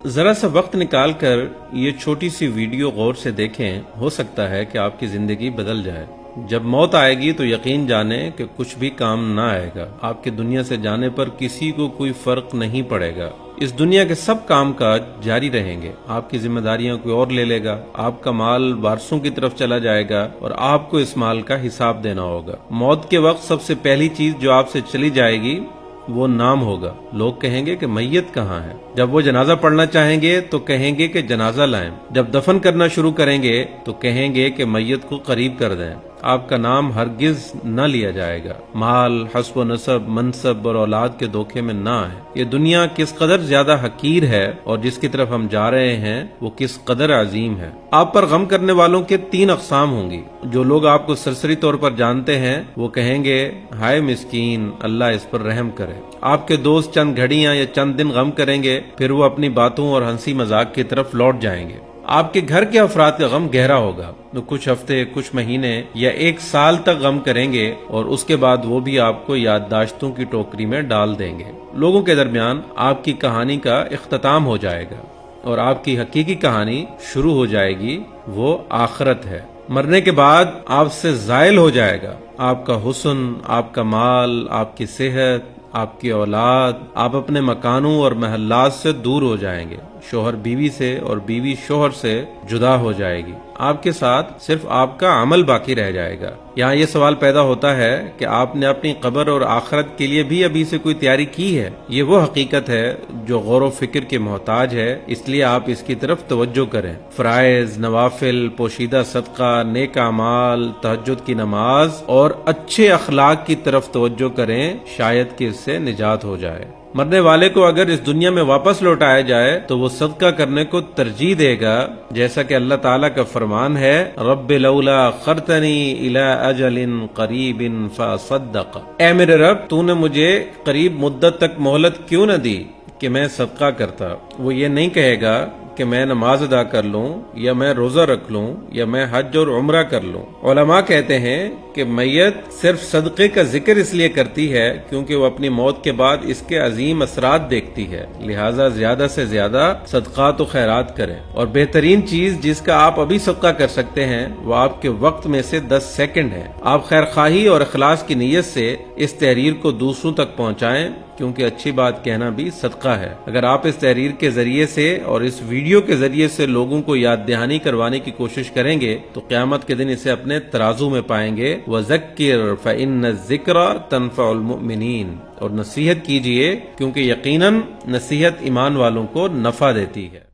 ذرا سا وقت نکال کر یہ چھوٹی سی ویڈیو غور سے دیکھیں، ہو سکتا ہے کہ آپ کی زندگی بدل جائے۔ جب موت آئے گی تو یقین جانیں کہ کچھ بھی کام نہ آئے گا۔ آپ کے دنیا سے جانے پر کسی کو کوئی فرق نہیں پڑے گا۔ اس دنیا کے سب کام کاج جاری رہیں گے۔ آپ کی ذمہ داریاں کوئی اور لے لے گا۔ آپ کا مال وارثوں کی طرف چلا جائے گا اور آپ کو اس مال کا حساب دینا ہوگا۔ موت کے وقت سب سے پہلی چیز جو آپ سے چلی جائے گی وہ نام ہوگا۔ لوگ کہیں گے کہ میت کہاں ہے؟ جب وہ جنازہ پڑھنا چاہیں گے تو کہیں گے کہ جنازہ لائیں۔ جب دفن کرنا شروع کریں گے تو کہیں گے کہ میت کو قریب کر دیں۔ آپ کا نام ہرگز نہ لیا جائے گا۔ مال، حسب و نسب، منصب اور اولاد کے دھوکے میں نہ آئیں۔ یہ دنیا کس قدر زیادہ حقیر ہے اور جس کی طرف ہم جا رہے ہیں وہ کس قدر عظیم ہے۔ آپ پر غم کرنے والوں کے 3 اقسام ہوں گی۔ جو لوگ آپ کو سرسری طور پر جانتے ہیں وہ کہیں گے ہائے مسکین، اللہ اس پر رحم کرے۔ آپ کے دوست چند گھڑیاں یا چند دن غم کریں گے، پھر وہ اپنی باتوں اور ہنسی مذاق کی طرف لوٹ جائیں گے۔ آپ کے گھر کے افراد کا غم گہرا ہوگا، تو کچھ ہفتے، کچھ مہینے یا 1 سال تک غم کریں گے اور اس کے بعد وہ بھی آپ کو یادداشتوں کی ٹوکری میں ڈال دیں گے۔ لوگوں کے درمیان آپ کی کہانی کا اختتام ہو جائے گا اور آپ کی حقیقی کہانی شروع ہو جائے گی، وہ آخرت ہے۔ مرنے کے بعد آپ سے زائل ہو جائے گا آپ کا حسن، آپ کا مال، آپ کی صحت، آپ کی اولاد۔ آپ اپنے مکانوں اور محلات سے دور ہو جائیں گے۔ شوہر بیوی سے اور بیوی شوہر سے جدا ہو جائے گی۔ آپ کے ساتھ صرف آپ کا عمل باقی رہ جائے گا۔ یہاں یہ سوال پیدا ہوتا ہے کہ آپ نے اپنی قبر اور آخرت کے لیے بھی ابھی سے کوئی تیاری کی ہے؟ یہ وہ حقیقت ہے جو غور و فکر کے محتاج ہے، اس لیے آپ اس کی طرف توجہ کریں۔ فرائض، نوافل، پوشیدہ صدقہ، نیک اعمال، تہجد کی نماز اور اچھے اخلاق کی طرف توجہ کریں، شاید کہ اس سے نجات ہو جائے۔ مرنے والے کو اگر اس دنیا میں واپس لوٹایا جائے تو وہ صدقہ کرنے کو ترجیح دے گا، جیسا کہ اللہ تعالیٰ کا فرمان ہے رب لولا اخرتنی الی اجل قریب فاصدق۔ اے میرے رب، تو نے مجھے قریب مدت تک مہلت کیوں نہ دی کہ میں صدقہ کرتا؟ وہ یہ نہیں کہے گا کہ میں نماز ادا کر لوں یا میں روزہ رکھ لوں یا میں حج اور عمرہ کر لوں۔ علماء کہتے ہیں کہ میت صرف صدقے کا ذکر اس لیے کرتی ہے کیونکہ وہ اپنی موت کے بعد اس کے عظیم اثرات دیکھتی ہے، لہٰذا زیادہ سے زیادہ صدقات و خیرات کریں۔ اور بہترین چیز جس کا آپ ابھی صدقہ کر سکتے ہیں وہ آپ کے وقت میں سے 10 سیکنڈ ہے۔ آپ خیر خواہی اور اخلاص کی نیت سے اس تحریر کو دوسروں تک پہنچائیں، کیونکہ اچھی بات کہنا بھی صدقہ ہے۔ اگر آپ اس تحریر کے ذریعے سے اور اس ویڈیو کے ذریعے سے لوگوں کو یاد دہانی کروانے کی کوشش کریں گے تو قیامت کے دن اسے اپنے ترازو میں پائیں گے۔ وَذَكِّرْ فَإِنَّ الذِّكْرَ تَنفَعُ الْمُؤْمِنِينَ، اور نصیحت کیجئے کیونکہ یقیناً نصیحت ایمان والوں کو نفع دیتی ہے۔